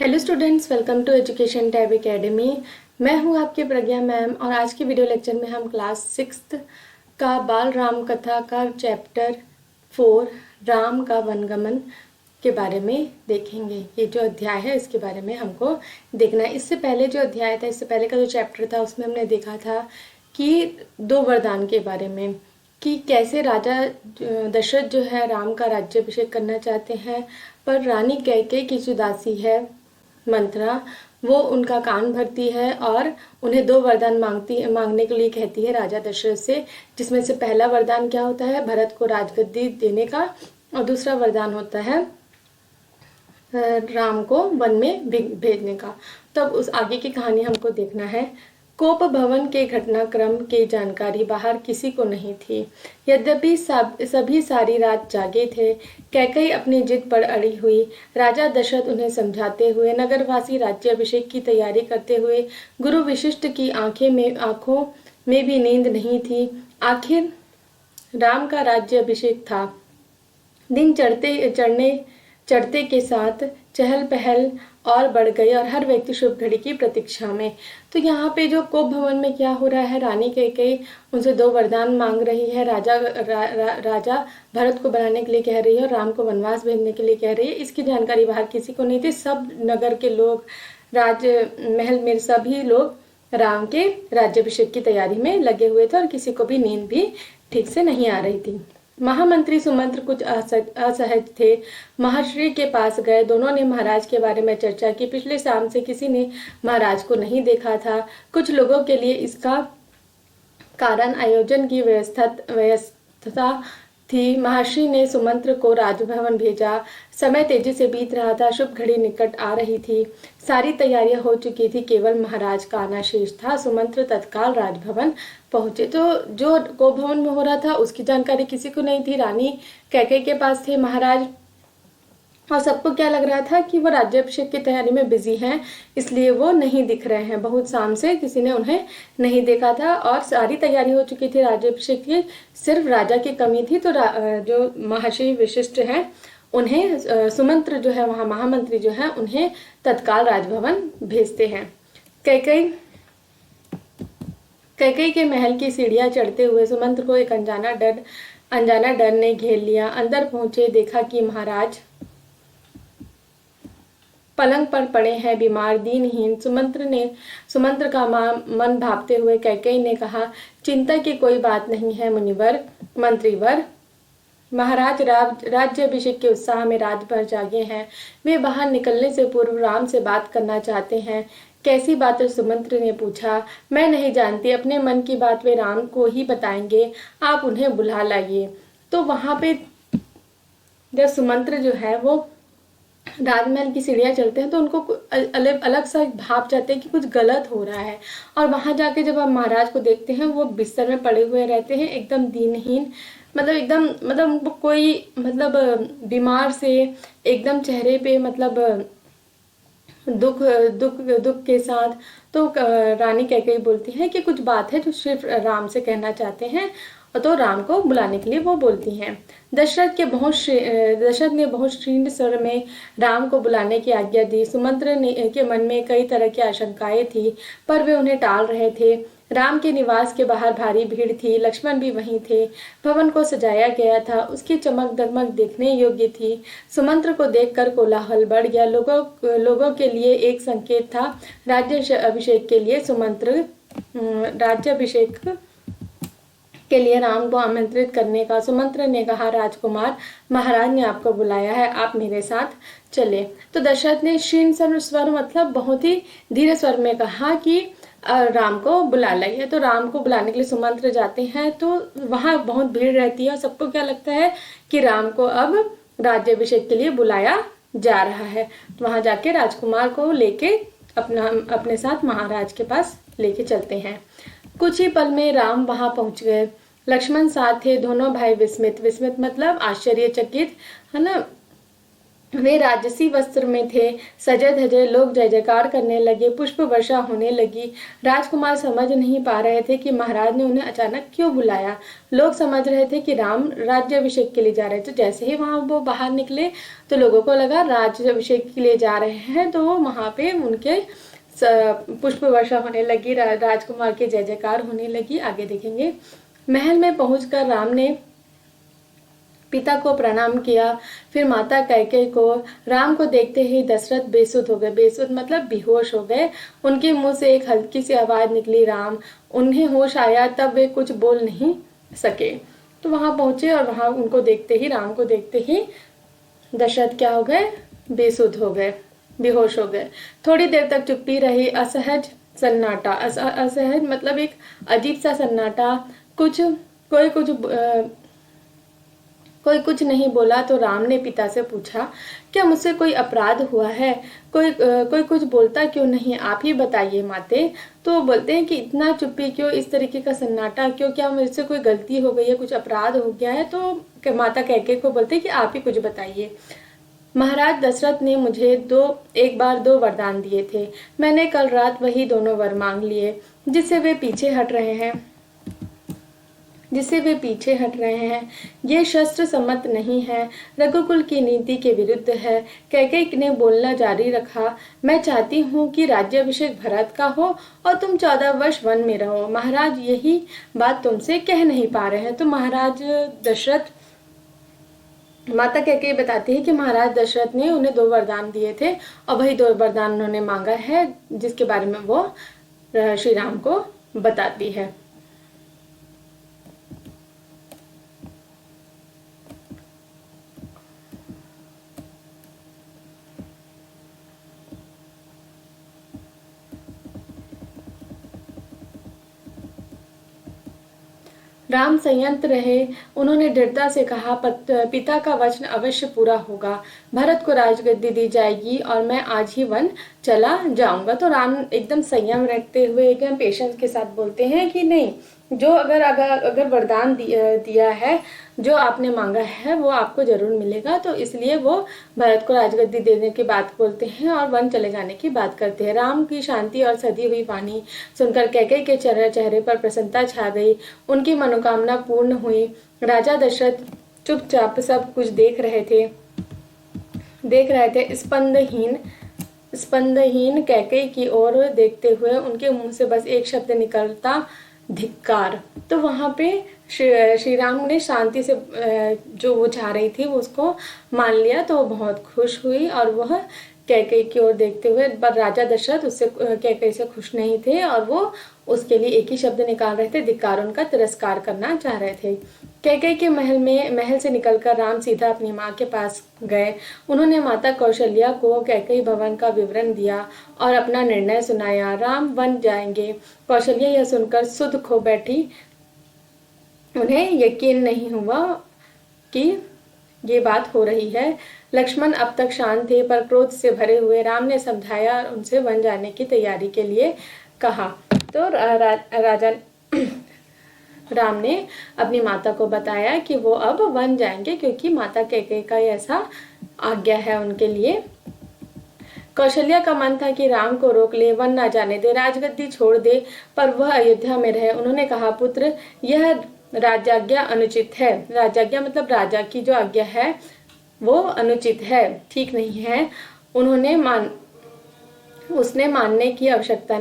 Hello students, welcome to education tab academy. मैं हूं आपकी प्रज्ञा मैम और आज के वीडियो लेक्चर में हम क्लास 6th का बाल राम कथा का चैप्टर 4 राम का वनगमन के बारे में देखेंगे। ये जो अध्याय है इसके बारे में हमको देखना है। इससे पहले जो अध्याय था, इससे पहले का जो चैप्टर था उसमें हमने देखा था कि दो वरदान के बारे में, कि कैसे राजा दशरथ जो है राम का राज्याभिषेक करना चाहते हैं, पर रानी कैकेयी की जो दासी है मंत्रा, वो उनका कान भरती है और उन्हें दो वरदान मांगने के लिए कहती है राजा दशरथ से, जिसमें से पहला वरदान क्या होता है, भरत को राजगद्दी देने का, और दूसरा वरदान होता है राम को वन में भेजने का। तब उस आगे की कहानी हमको देखना है। कोप भवन के घटनाक्रम की जानकारी बाहर किसी को नहीं थी। यद्यपि सभी सारी रात जागे थे। कैकेयी अपनी जिद पर अड़ी हुई। राजा दशरथ उन्हें समझाते हुए, नगरवासी राज्याभिषेक की तैयारी करते हुए। गुरु वशिष्ठ की आंखों में भी नींद नहीं थी। आखिर राम का राज्याभिषेक था। दिन चढ़ते के साथ चहल पहल और बढ़ गई और हर व्यक्ति शुभ घड़ी की प्रतीक्षा में। तो यहाँ पे जो कोप भवन में क्या हो रहा है, रानी कैकेयी उनसे दो वरदान मांग रही है। राजा भरत को बनाने के लिए कह रही है और राम को वनवास भेजने के लिए कह रही है। इसकी जानकारी बाहर किसी को नहीं थी। सब नगर के लोग, महल में सभी लोग राम के राज्याभिषेक की तैयारी में लगे हुए थे और किसी को भी नींद भी ठीक से नहीं आ रही थी। महामंत्री सुमंत्र कुछ असहज थे। महर्षि के पास गए। दोनों ने महाराज के बारे में चर्चा की। पिछले शाम से किसी ने महाराज को नहीं देखा था। कुछ लोगों के लिए इसका कारण आयोजन की व्यस्तता थी। महर्षि ने सुमंत्र को राजभवन भेजा। समय तेजी से बीत रहा था। शुभ घड़ी निकट आ रही थी। सारी तैयारियां हो चुकी थी, केवल महाराज का आना शेष था। सुमंत्र तत्काल राजभवन पहुंचे। तो जो कोप भवन में हो रहा था उसकी जानकारी किसी को नहीं थी। रानी कैकेयी के पास थे महाराज, और सबको क्या लग रहा था कि वो राज्याभिषेक की तैयारी में बिजी हैं, इसलिए वो नहीं दिख रहे हैं। बहुत शाम से किसी ने उन्हें नहीं देखा था और सारी तैयारी हो चुकी थी राज्याभिषेक की, सिर्फ राजा की कमी थी। तो जो महर्षि वशिष्ठ हैं उन्हें सुमंत्र जो है, वहाँ महामंत्री जो है, उन्हें तत्काल राजभवन भेजते हैं। कैकेयी के महल की सीढ़ियां चढ़ते हुए सुमंत्र को एक अनजाना डर ने घेर लिया। अंदर पहुंचे, देखा कि महाराज पलंग पर पड़े हैं, बीमार, दीनहीन। सुमंत्र का मन भापते हुए कैकेयी ने कहा, चिंता की कोई बात नहीं है मुनिवर, मंत्रीवर। महाराज राज्याभिषेक के उत्साह में रात भर जागे हैं। वे बाहर निकलने से पूर्व राम से बात करना चाहते हैं। कैसी बात? सुमंत्र ने पूछा। मैं नहीं जानती, अपने मन की बात वे राम को ही बताएंगे। आप उन्हें बुला लाइए। तो वहां पे जब सुमंत्र जो है वो राजमहल की सीढ़ियां चढ़ते हैं तो उनको अलग सा भाप जाते हैं कि कुछ गलत हो रहा है। और वहां जाके जब आप महाराज को देखते हैं, वो बिस्तर में पड़े हुए रहते हैं, एकदम दीनहीन, मतलब कोई बीमार से, एकदम चेहरे पे दुख के साथ। तो रानी कैकेयी बोलती है कि कुछ बात है जो सिर्फ राम से कहना चाहते हैं, तो राम को बुलाने के लिए वो बोलती हैं। दशरथ ने बहुत क्षीण स्वर में राम को बुलाने की आज्ञा दी। सुमंत्र के मन में कई तरह की आशंकाएं थी, पर वे उन्हें टाल रहे थे। राम के निवास के बाहर भारी भीड़ थी। लक्ष्मण भी वहीं थे। भवन को सजाया गया था, उसकी चमक दमक देखने योग्य थी। सुमंत्र को देखकर कोलाहल बढ़ गया। लोगों के लिए एक संकेत था राज्याभिषेक के लिए। राज्याभिषेक के लिए राम को आमंत्रित करने का। सुमंत्र ने कहा, राजकुमार, महाराज ने आपको बुलाया है, आप मेरे साथ चले। तो दशरथ ने क्षीण स्वर, मतलब बहुत ही धीरे स्वर में कहा कि राम को बुला लाइए। तो राम को बुलाने के लिए सुमंत्र जाते हैं। तो वहां बहुत भीड़ रहती है और सबको क्या लगता है कि राम को अब राज्याभिषेक के लिए बुलाया जा रहा है। तो वहां जाके राजकुमार को लेके अपने साथ महाराज के पास लेके चलते हैं। कुछ ही पल में राम वहां पहुंच गए। लक्ष्मण साथ थे। दोनों भाई विस्मित मतलब आश्चर्यचकित, है ना, वे राजसी वस्त्र में थे, सजे धजे लोग जय जयकार करने लगे, पुष्प वर्षा होने लगी। राजकुमार समझ नहीं पा रहे थे कि महाराज ने उन्हें अचानक क्यों बुलाया। लोग समझ रहे थे कि राम राज्याभिषेक के लिए जा रहे थे। तो जैसे ही वहां वो बाहर निकले तो लोगों को लगा राज्याभिषेक के लिए जा रहे हैं, तो वहां पे उनके पुष्प वर्षा होने लगी, राजकुमार के जय जयकार होने लगी। आगे देखेंगे। महल में पहुंचकर राम ने पिता को प्रणाम किया, फिर माता कैकेयी को। राम को देखते ही दशरथ बेसुध हो गए। बेसुध मतलब बेहोश हो गए। उनके मुंह से एक हल्की सी आवाज निकली, राम। उन्हें होश आया, तब वे कुछ बोल नहीं सके। तो वहां पहुंचे और वहां उनको देखते ही, राम को देखते ही दशरथ क्या हो गए? बेसुध हो गए, बेहोश हो गए। थोड़ी देर तक चुप्पी रही, असहज सन्नाटा। असहज मतलब एक अजीब सा सन्नाटा। कोई कुछ नहीं बोला। तो राम ने पिता से पूछा, क्या मुझसे कोई अपराध हुआ है? कोई कुछ बोलता क्यों नहीं? आप ही बताइए माते। तो बोलते हैं कि इतना चुप्पी क्यों, इस तरीके का सन्नाटा क्यों, क्या मेरे से कोई गलती हो गई है, कुछ अपराध हो गया है? तो माता कैकेयी को बोलते हैं कि आप ही कुछ बताइए। महाराज दशरथ ने मुझे एक बार दो वरदान दिए थे। मैंने कल रात वही दोनों वर मांग लिए, जिससे वे पीछे हट रहे हैं। ये शस्त्र सम्मत नहीं है, रघुकुल की नीति के विरुद्ध है। कैकेयी ने बोलना जारी रखा, मैं चाहती हूँ कि राज्याभिषेक भरत का हो और तुम 14 वर्ष वन में रहो। महाराज यही बात तुमसे कह नहीं पा रहे हैं। तो महाराज दशरथ, माता कैकेयी बताती है कि महाराज दशरथ ने उन्हें 2 वरदान दिए थे और वही 2 वरदान उन्होंने मांगा है, जिसके बारे में वो श्री राम को बताती है। राम संयत रहे। उन्होंने दृढ़ता से कहा, पिता का वचन अवश्य पूरा होगा। भरत को राजगद्दी दी जाएगी और मैं आज ही वन चला जाऊंगा। तो राम एकदम संयम रखते हुए, एकदम पेशेंस के साथ बोलते हैं कि नहीं, जो अगर वरदान दिया है, जो आपने मांगा है, वो आपको जरूर मिलेगा। तो इसलिए वो भरत को राजगद्दी देने की बात बोलते हैं और वन चले जाने की बात करते हैं। राम की शांति और सधी हुई वाणी सुनकर कैकेयी के चेहरे पर प्रसन्नता छा गई। उनकी मनोकामना पूर्ण हुई। राजा दशरथ चुपचाप सब कुछ देख रहे थे। स्पंदहीन कैकेयी की ओर देखते हुए उनके मुंह से बस एक शब्द निकलता, धिक्कार। तो वहां पे श्री राम ने शांति से जो वो चाह रही थी वो उसको मान लिया। तो वो बहुत खुश हुई और वह कैकेयी की ओर देखते हुए, पर राजा दशरथ उससे कैकेयी से खुश नहीं थे और वो उसके लिए एक ही शब्द निकाल रहे थे, धिक्कार। उनका तिरस्कार करना चाह रहे थे। कैकेयी के महल से निकलकर राम सीधा अपनी माँ के पास गए। उन्होंने माता कौशल्या को कैकेयी भवन का विवरण दिया और अपना निर्णय सुनाया। राम वन जाएंगे। कौशल्या यह सुनकर सुध खो बैठी। उन्हें यकीन नहीं हुआ कि ये बात हो रही है। लक्ष्मण अब तक शांत थे, पर क्रोध से भरे हुए। राम ने समझाया और उनसे वन जाने की तैयारी के लिए कहा। तो राजा राम ने अपनी माता को बताया कि वो अब वन जाएंगे, क्योंकि माता कैकेयी का ऐसा आज्ञा है उनके लिए। कौशल्या का मन था कि राम को रोक ले, वन ना जाने दे, राजगद्दी छोड़ दे, पर वह अयोध्या में रहे। उन्होंने कहा, पुत्र, यह राजाज्ञा अनुचित है। राजाज्ञा मतलब राजा की जो आज्ञा है वो अनुचित है, ठीक नहीं है। उसे मानने की आवश्यकता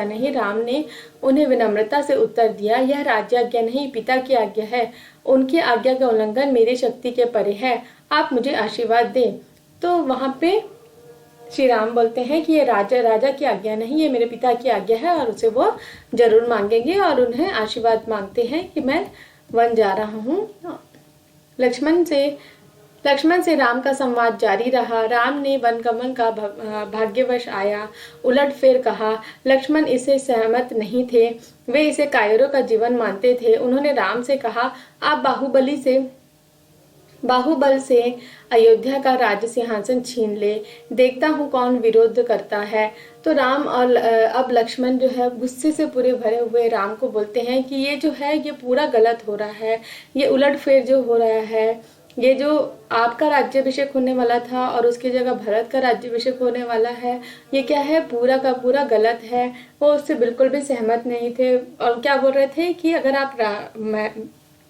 नहीं। राम ने उन्हें विनम्रता से उत्तर दिया, यह राज्याज्ञा नहीं, पिता की आज्ञा है। उनकी आज्ञा का उल्लंघन मेरी शक्ति के परे है। आप मुझे आशीर्वाद दें। तो वहां पे श्री राम बोलते हैं कि ये राजा की आज्ञा नहीं, ये मेरे पिता की आज्ञा है और उसे वो जरूर मांगेंगे और उन्हें आशीर्वाद मांगते हैं कि मैं वन जा रहा हूँ। लक्ष्मण से राम का संवाद जारी रहा। राम ने वनगमन का भाग्यवश आया उलट फेर कहा। लक्ष्मण इससे सहमत नहीं थे, वे इसे कायरों का जीवन मानते थे। उन्होंने राम से कहा, आप बाहुबल से अयोध्या का राज सिंहासन छीन ले, देखता हूँ कौन विरोध करता है। तो राम और अब लक्ष्मण जो है गुस्से से पूरे भरे हुए राम को बोलते हैं कि ये जो है ये पूरा गलत हो रहा है, ये उलटफेर जो हो रहा है, ये जो आपका राज्याभिषेक होने वाला था और उसकी जगह भरत का राज्याभिषेक होने वाला है, ये क्या है, पूरा का पूरा गलत है। वो उससे बिल्कुल भी सहमत नहीं थे और क्या बोल रहे थे कि अगर आप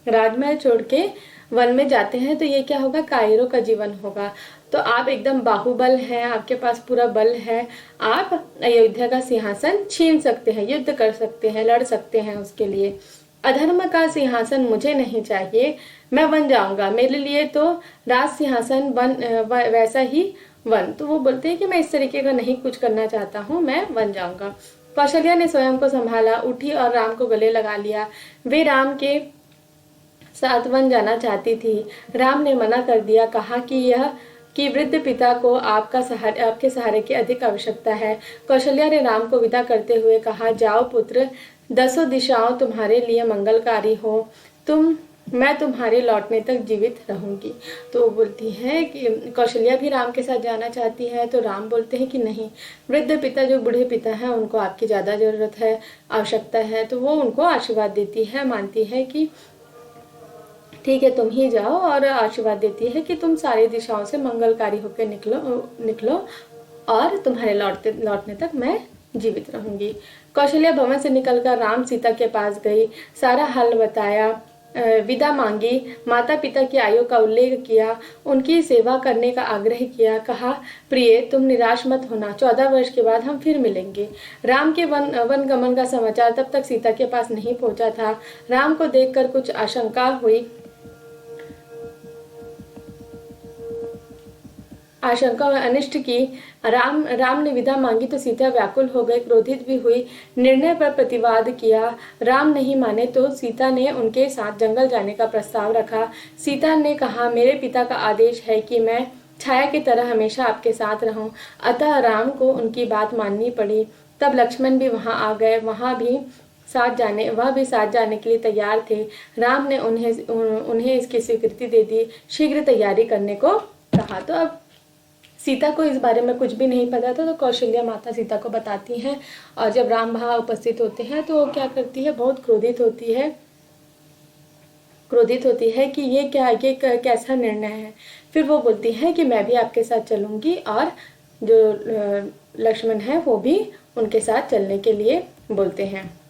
राजमहल छोड़ के वन में जाते हैं तो ये क्या होगा, कायरों का जीवन होगा। तो आप एकदम बाहुबल हैं, आपके पास पूरा बल है, आप अयोध्या का सिंहासन छीन सकते हैं, युद्ध कर सकते हैं, लड़ सकते हैं उसके लिए। अधर्म का सिंहासन मुझे नहीं चाहिए, मैं बन जाऊंगा, मेरे लिए तो राज सिंहासन वैसा ही वन। तो वो बोलते हैं कि मैं इस तरीके का नहीं कुछ करना चाहता हूँ, मैं बन जाऊंगा। कौशल्या ने स्वयं को संभाला, उठी और राम को गले लगा लिया। वे राम के साथ वन जाना चाहती थी। राम ने मना कर दिया, कहा कि वृद्ध पिता को आपके सहारे की अधिक आवश्यकता है। कौशल्या ने राम को विदा करते हुए कहा, जाओ पुत्र, 10 दिशाओं तुम्हारे लिए मंगलकारी हो, मैं तुम्हारे लौटने तक जीवित रहूंगी। तो वो बोलती है कि कौशल्या भी राम के साथ जाना चाहती है। तो राम बोलते हैं कि नहीं, वृद्ध पिता जो बूढ़े पिता हैं उनको आपकी ज़्यादा ज़रूरत है, आवश्यकता है। तो वो उनको आशीर्वाद देती है, मानती है कि ठीक है तुम ही जाओ, और आशीर्वाद देती है कि तुम सारी दिशाओं से मंगलकारी होकर निकलो और तुम्हारे लौटने तक मैं जीवित रहूंगी। कौशल्या भवन से निकलकर राम सीता के पास गई, सारा हाल बताया, विदा मांगी, माता पिता की आयु का उल्लेख किया, उनकी सेवा करने का आग्रह किया। कहा, प्रिय तुम निराश मत होना, 14 वर्ष के बाद हम फिर मिलेंगे। राम के वन गमन का समाचार तब तक सीता के पास नहीं पहुंचा था। राम को देखकर कुछ आशंका हुई, आशंका और अनिष्ट की। राम ने विदा मांगी तो सीता व्याकुल हो गई, क्रोधित भी हुई, निर्णय पर प्रतिवाद किया। राम नहीं माने तो सीता ने उनके साथ जंगल जाने का प्रस्ताव रखा। सीता ने कहा, मेरे पिता का आदेश है कि मैं छाया की तरह हमेशा आपके साथ रहूं। अतः राम को उनकी बात माननी पड़ी। तब लक्ष्मण भी वहां आ गए, वह भी साथ जाने के लिए तैयार थे। राम ने उन्हें इसकी स्वीकृति दे दी, शीघ्र तैयारी करने को कहा। तो अब सीता को इस बारे में कुछ भी नहीं पता था, तो कौशल्या माता सीता को बताती हैं, और जब राम वहाँ उपस्थित होते हैं तो वो क्या करती है, बहुत क्रोधित होती है कि ये कैसा निर्णय है। फिर वो बोलती है कि मैं भी आपके साथ चलूंगी, और जो लक्ष्मण है वो भी उनके साथ चलने के लिए बोलते हैं।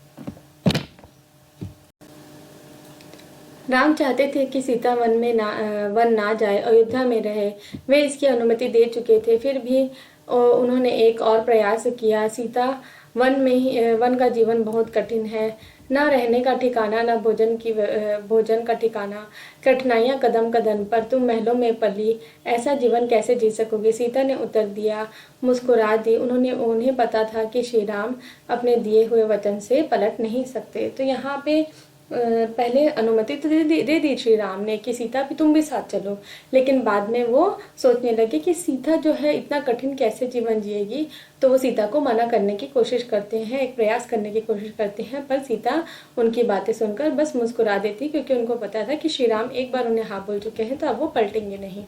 राम चाहते थे कि सीता वन ना जाए, अयोध्या में रहे। वे इसकी अनुमति दे चुके थे, फिर भी उन्होंने एक और प्रयास किया। सीता वन का जीवन बहुत कठिन है, ना रहने का ठिकाना, ना भोजन का ठिकाना, कठिनाइयाँ कदम कदम पर, तुम महलों में पली, ऐसा जीवन कैसे जी सकोगे। सीता ने उत्तर दिया, मुस्कुरा दी। उन्हें पता था कि श्री राम अपने दिए हुए वचन से पलट नहीं सकते। तो यहाँ पे पहले अनुमति तो दे दी श्री राम ने कि सीता भी तुम भी साथ चलो, लेकिन बाद में वो सोचने लगे कि सीता जो है इतना कठिन कैसे जीवन जिएगी। तो वो सीता को मना करने की कोशिश करते हैं, एक प्रयास करने की कोशिश करते हैं, पर सीता उनकी बातें सुनकर बस मुस्कुरा देती, क्योंकि उनको पता था कि श्री राम एक बार उन्हें हाँ बोल चुके हैं तो अब वो पलटेंगे नहीं।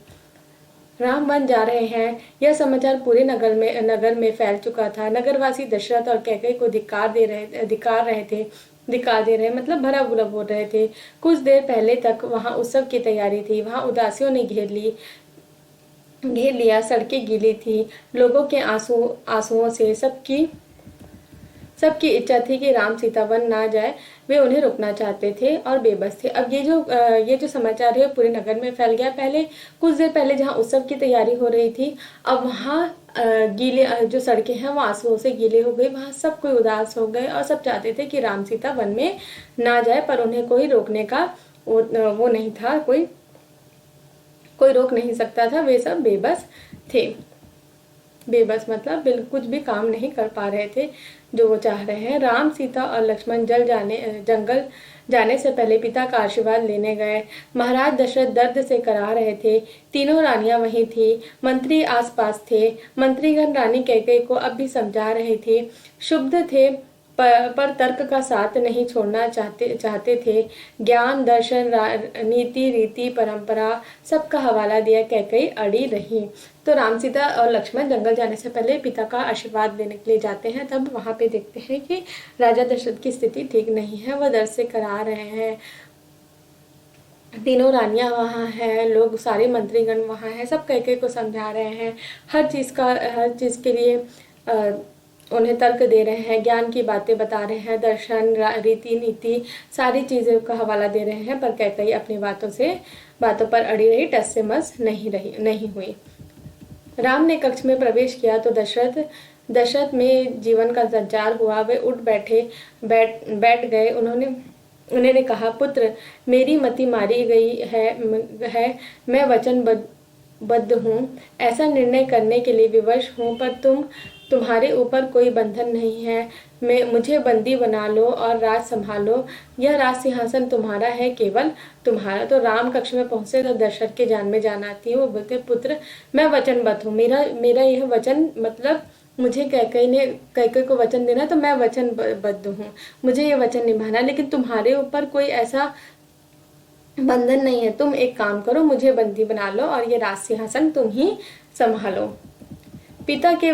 राम वन जा रहे हैं, यह समाचार पूरे नगर में फैल चुका था। नगरवासी दशरथ और कैकेयी को धिक्कार दे रहे मतलब भला बुरा बोल रहे थे। कुछ देर पहले तक वहां उत्सव की तैयारी थी, वहां उदासियों ने घेर लिया, सड़कें गीली थी, लोगों के आंसुओं से सबकी इच्छा थी कि राम सीता वन ना जाए। वे उन्हें रोकना चाहते थे और बेबस थे। अब ये जो समाचार है पूरे नगर में फैल गया। पहले कुछ देर पहले जहाँ उत्सव की तैयारी हो रही थी, अब वहाँ गीले जो सड़कें हैं वो आंसुओं से गीले हो गई, वहाँ सब कोई उदास हो गए और सब चाहते थे कि राम सीता वन में ना जाए, पर उन्हें कोई रोकने का वो नहीं था, कोई रोक नहीं सकता था। वे सब बेबस थे। बेबस मतलब बिल्कुल कुछ भी काम नहीं कर पा रहे थे जो वो चाह रहे हैं। राम सीता और लक्ष्मण जंगल जाने से पहले पिता का आशीर्वाद लेने गए। महाराज दशरथ दर्द से करा रहे थे। तीनों रानियां वहीं थी, मंत्री आसपास थे। मंत्रीगण रानी कैकेयी को अब भी समझा रहे थे, क्षुब्ध थे, पर तर्क का साथ नहीं छोड़ना चाहते थे। ज्ञान, दर्शन, नीति, रीति, परंपरा सबका हवाला दिया कैकेयी अड़ी रही। तो राम, सीता और लक्ष्मण जंगल जाने से पहले पिता का आशीर्वाद लेने के लिए जाते हैं। तब वहां पे देखते हैं कि राजा दशरथ की स्थिति ठीक नहीं है, वह दर्द से करा रहे हैं। तीनों रानियां वहाँ हैं, लोग सारे मंत्रीगण वहाँ हैं, सब कैकेयी को समझा रहे हैं, हर चीज़ के लिए उन्हें तर्क दे रहे हैं, ज्ञान की बातें बता रहे हैं, दर्शन रीति नीति सारी चीज़ों का हवाला दे रहे हैं। पर कैकेयी अपनी बातों पर अड़ी रही, टस से मस नहीं हुई। राम ने कक्ष में प्रवेश किया तो दशरथ में जीवन का संचार हुआ। वे उठ बैठ गए। उन्होंने कहा, पुत्र, मेरी मति मारी गई है। मैं वचनबद्ध हूँ, ऐसा निर्णय करने के लिए विवश हूँ, पर तुम्हारे ऊपर कोई बंधन नहीं है। मुझे बंदी बना लो और राज संभालो। यह राज सिंहासन तुम्हारा है, केवल तुम्हारा। तो राम कक्ष में पहुंचे तो दशरथ के जान में जान आती है। वो बोलते, पुत्र, मैं वचनबद्ध हूँ। मेरा यह वचन, मतलब मुझे कैकेयी को वचन देना, तो मैं वचनबद्ध हूँ, मुझे ये वचन निभाना। लेकिन तुम्हारे ऊपर कोई ऐसा बंधन नहीं है। तुम एक काम करो, मुझे बंदी बना लो और ये राज सिंहासन तुम ही संभालो। पिता के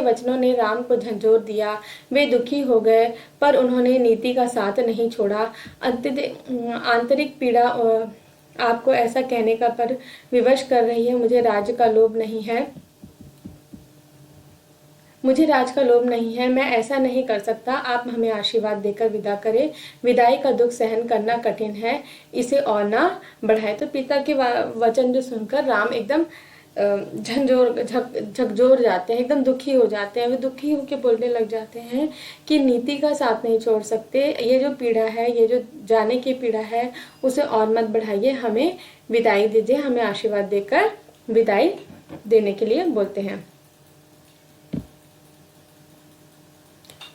वचनों ने राम को झंझोर दिया। वे दुखी हो गए, पर उन्होंने नीति का साथ नहीं छोड़ा। आंतरिक पीड़ा आपको ऐसा कहने का पर विवश कर रही है। मुझे राज्य का लोभ नहीं है, मैं ऐसा नहीं कर सकता। आप हमें आशीर्वाद देकर विदा करें। विदाई का दुख सहन करना कठिन है, इसे और ना बढ़ाए। तो पिता के वचन जो सुनकर राम एकदम झकझोर जाते हैं, एकदम दुखी हो जाते हैं। वे दुखी होकर बोलने लग जाते हैं कि नीति का साथ नहीं छोड़ सकते। ये जो पीड़ा है, ये जो जाने की पीड़ा है, उसे और मत बढ़ाइए। हमें विदाई दीजिए। हमें आशीर्वाद देकर विदाई देने के लिए बोलते हैं।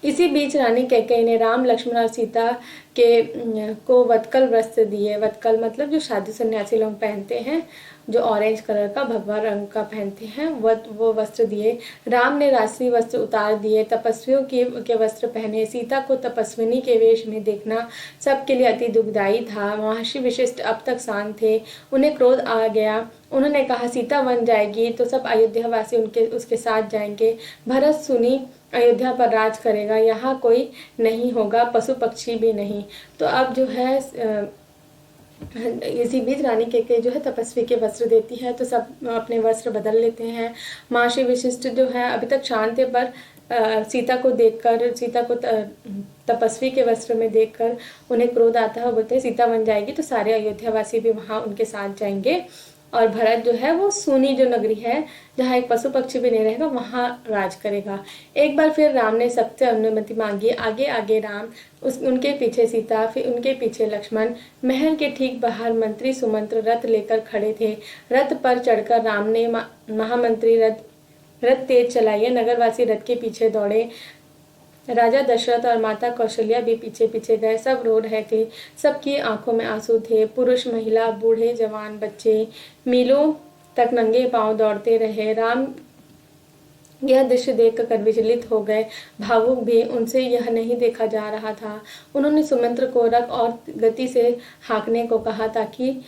इसी बीच रानी कैकेयी ने राम, लक्ष्मण और सीता को वत्कल वस्त्र दिए। वत्कल मतलब जो साधु सन्यासी लोग पहनते हैं, जो ऑरेंज कलर का भगवा रंग का पहनते हैं, वो वस्त्र दिए। राम ने राजसी वस्त्र उतार दिए, तपस्वियों के वस्त्र पहने। सीता को तपस्विनी के वेश में देखना सबके लिए अति दुखदायी था। महर्षि वशिष्ठ अब तक शांत थे, उन्हें क्रोध आ गया। उन्होंने कहा, सीता वन जाएगी तो सब अयोध्यावासी उसके साथ जाएंगे। भरत सुनी अयोध्या पर राज करेगा, यहाँ कोई नहीं होगा, पशु पक्षी भी नहीं। तो अब जो है इसी बीच रानी कैकेयी जो है तपस्वी के वस्त्र देती है, तो सब अपने वस्त्र बदल लेते हैं। महर्षि वशिष्ठ जो है अभी तक शांत थे, पर सीता को तपस्वी के वस्त्र में देखकर उन्हें क्रोध आता है। बोलते हैं, सीता बन जाएगी तो सारे अयोध्यावासी भी वहाँ उनके साथ जाएंगे, और भरत जो है वो सूनी जो नगरी है, जहाँ एक पशु पक्षी भी नहीं रहेगा, वहाँ राज करेगा। एक बार फिर राम ने सबसे अनुमति मांगी। आगे आगे राम, उनके पीछे सीता, फिर उनके पीछे लक्ष्मण। महल के ठीक बाहर मंत्री सुमंत्र रथ लेकर खड़े थे। रथ पर चढ़कर राम ने महामंत्री रथ तेज चलाइए। नगरवासी रथ के पीछे दौड़े। राजा दशरथ और माता कौशल्या भी पीछे पीछे गए। सब रो रहे थे, सबकी आंखों में आंसू थे। पुरुष, महिला, बूढ़े, जवान, बच्चे मीलों तक नंगे पांव दौड़ते रहे। राम यह दृश्य देखकर विचलित हो गए, भावुक भी। उनसे यह नहीं देखा जा रहा था। उन्होंने सुमंत्र को रथ और गति से हाँकने को कहा, ताकि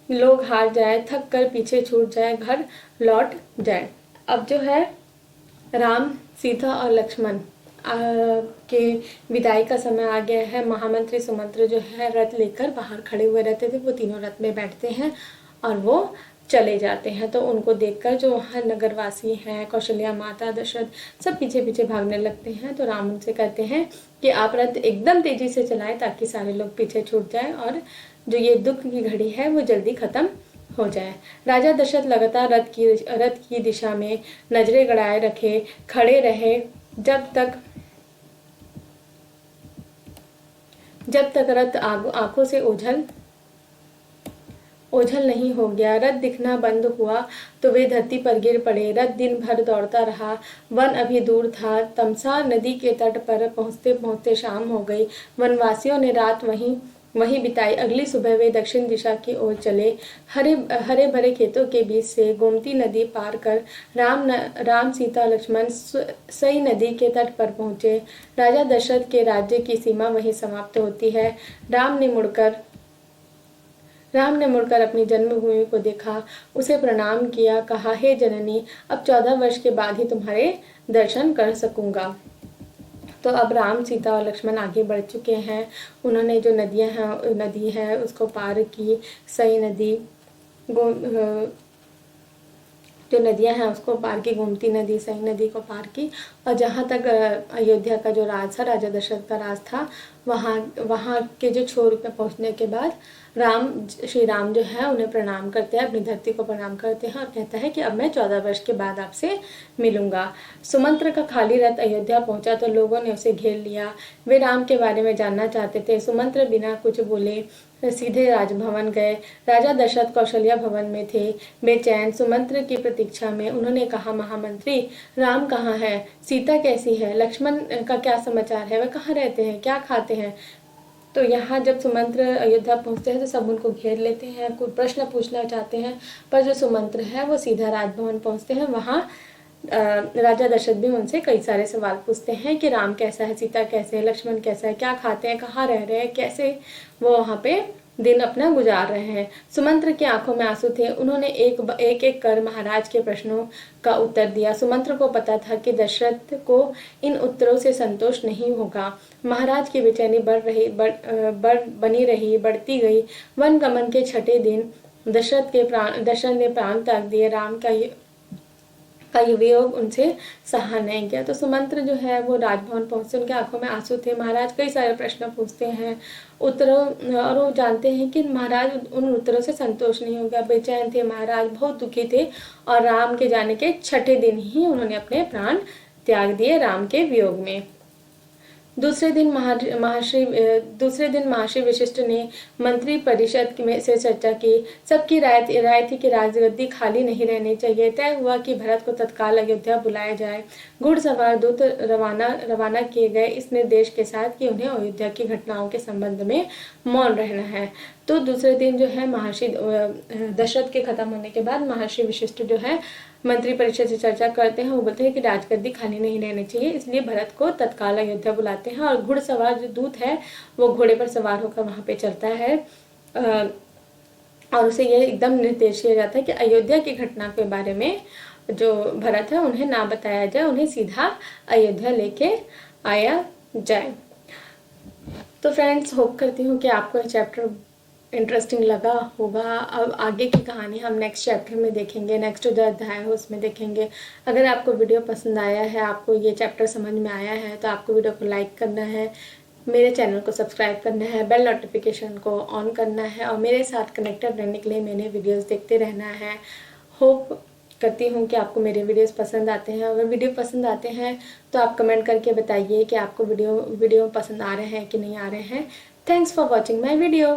लोग हार जाए, थक कर पीछे छूट जाए, घर लौट जाए। अब जो है राम, सीता और लक्ष्मण के विदाई का समय आ गया है। महामंत्री सुमंत्र जो है रथ लेकर बाहर खड़े हुए रहते थे, वो तीनों रथ में बैठते हैं और वो चले जाते हैं। तो उनको देखकर जो वहाँ नगरवासी हैं, कौशल्या माता, दशरथ, सब पीछे पीछे भागने लगते हैं। तो राम उनसे कहते हैं कि आप रथ एकदम तेजी से चलाएं, ताकि सारे लोग पीछे छूट जाए और जो ये दुख की घड़ी है वो जल्दी खत्म हो जाए। राजा दशरथ लगातार रथ की दिशा में नजरें गड़ाए रखे खड़े रहे, जब तक रथ आंखों से ओझल नहीं हो गया। रथ दिखना बंद हुआ तो वे धरती पर गिर पड़े। रथ दिन भर दौड़ता रहा। वन अभी दूर था। तमसा नदी के तट पर पहुंचते पहुंचते शाम हो गई। वनवासियों ने रात वहीं बिताई। अगली सुबह वे दक्षिण दिशा की ओर चले। हरे भरे खेतों के बीच से गोमती नदी पार कर राम, सीता, लक्ष्मण सई नदी के तट पर पहुंचे। राजा दशरथ के राज्य की सीमा वहीं समाप्त होती है। राम ने मुड़कर अपनी जन्मभूमि को देखा, उसे प्रणाम किया, कहा, हे जननी, अब 14 वर्ष के बाद ही तुम्हारे दर्शन कर सकूंगा। तो अब राम, सीता और लक्ष्मण आगे बढ़ चुके हैं। उन्होंने जो नदी है उसको पार की, सई नदी, जो नदियां हैं उसको पार की, गोमती नदी, सई नदी को पार की। और जहाँ तक अयोध्या का जो राज था, राजा दशरथ का राज था, वहाँ के जो छोर पे पहुँचने के बाद श्री राम जो है उन्हें प्रणाम करते हैं, अपनी धरती को प्रणाम करते हैं और कहता है कि अब मैं 14 वर्ष के बाद आपसे मिलूंगा। सुमंत्र का खाली रथ अयोध्या पहुंचा तो लोगों ने उसे घेर लिया। वे राम के बारे में जानना चाहते थे। सुमंत्र बिना कुछ बोले सीधे राजभवन गए। राजा दशरथ कौशल्या भवन में थे, बेचैन सुमंत्र की प्रतीक्षा में। उन्होंने कहा, महामंत्री, राम कहाँ है? सीता कैसी है? लक्ष्मण का क्या समाचार है? वे कहाँ रहते हैं? क्या खाते हैं? तो यहाँ जब सुमंत्र अयोध्या पहुँचते हैं तो सब उनको घेर लेते हैं, कोई प्रश्न पूछना चाहते हैं, पर जो सुमंत्र है वो सीधा राजभवन पहुँचते हैं। वहाँ राजा दशरथ भी उनसे कई सारे सवाल पूछते हैं कि राम कैसा है, सीता कैसे है, लक्ष्मण कैसा है, क्या खाते हैं, कहाँ रह रहे हैं, कैसे वो वहाँ पे दिन अपना गुजार रहे हैं। सुमंत्र की आंखों में आंसू थे। उन्होंने एक कर महाराज के प्रश्नों का उत्तर दिया। सुमंत्र को पता था कि दशरथ को इन उत्तरों से संतोष नहीं होगा। महाराज की बेचैनी बनी रही, बढ़ती गई। वन गमन के छठे दिन दशरथ ने प्राण त्याग दिए। राम का वियोग उनसे सहा नहीं गया। तो सुमंत्र जो है वो राजभवन पहुंचते, उनके आंखों में आंसू थे। महाराज कई सारे प्रश्न पूछते हैं, उत्तरों और वो जानते हैं कि महाराज उन उत्तरों से संतोष नहीं हो गया। बेचैन थे महाराज, बहुत दुखी थे और राम के जाने के छठे दिन ही उन्होंने अपने प्राण त्याग दिए राम के वियोग में। दूसरे दिन महर्षि वशिष्ठ ने मंत्री परिषद में से चर्चा की। सबकी राय थी कि राजगद्दी खाली नहीं रहनी चाहिए। तय हुआ कि भरत को तत्काल अयोध्या बुलाया जाए। घुड़सवार दूत रवाना किए गए इस निर्देश के साथ कि उन्हें अयोध्या की घटनाओं के संबंध में मौन रहना है। तो दूसरे दिन जो है महर्षि दशरथ के खत्म होने के बाद महर्षि वशिष्ठ जो है मंत्री परिषद से चर्चा करते हैं। वो बोलते हैं कि राजगद्दी खाली नहीं रहनी चाहिए, इसलिए भरत को तत्काल अयोध्या बुलाते हैं। और घुड़सवार जो दूत है वो घोड़े पर सवार होकर वहां पे चलता है और उसे ये एकदम निर्देश किया जाता है कि अयोध्या की घटना के बारे में जो भरत है उन्हें ना बताया जाए, उन्हें सीधा अयोध्या लेके आया जाए। तो फ्रेंड्स, होप करती हूँ कि आपको ये चैप्टर इंटरेस्टिंग लगा होगा। अब आगे की कहानी हम नेक्स्ट चैप्टर में देखेंगे, नेक्स्ट जो अध्याय है उसमें देखेंगे। अगर आपको वीडियो पसंद आया है, आपको ये चैप्टर समझ में आया है, तो आपको वीडियो को लाइक करना है, मेरे चैनल को सब्सक्राइब करना है, बेल नोटिफिकेशन को ऑन करना है और मेरे साथ कनेक्टेड रहने के लिए मैंने वीडियोज़ देखते रहना है। होप करती हूँ कि आपको मेरे वीडियोस पसंद आते हैं। अगर वीडियो पसंद आते हैं तो आप कमेंट करके बताइए कि आपको वीडियो पसंद आ रहे हैं कि नहीं आ रहे हैं। Thanks for watching my video.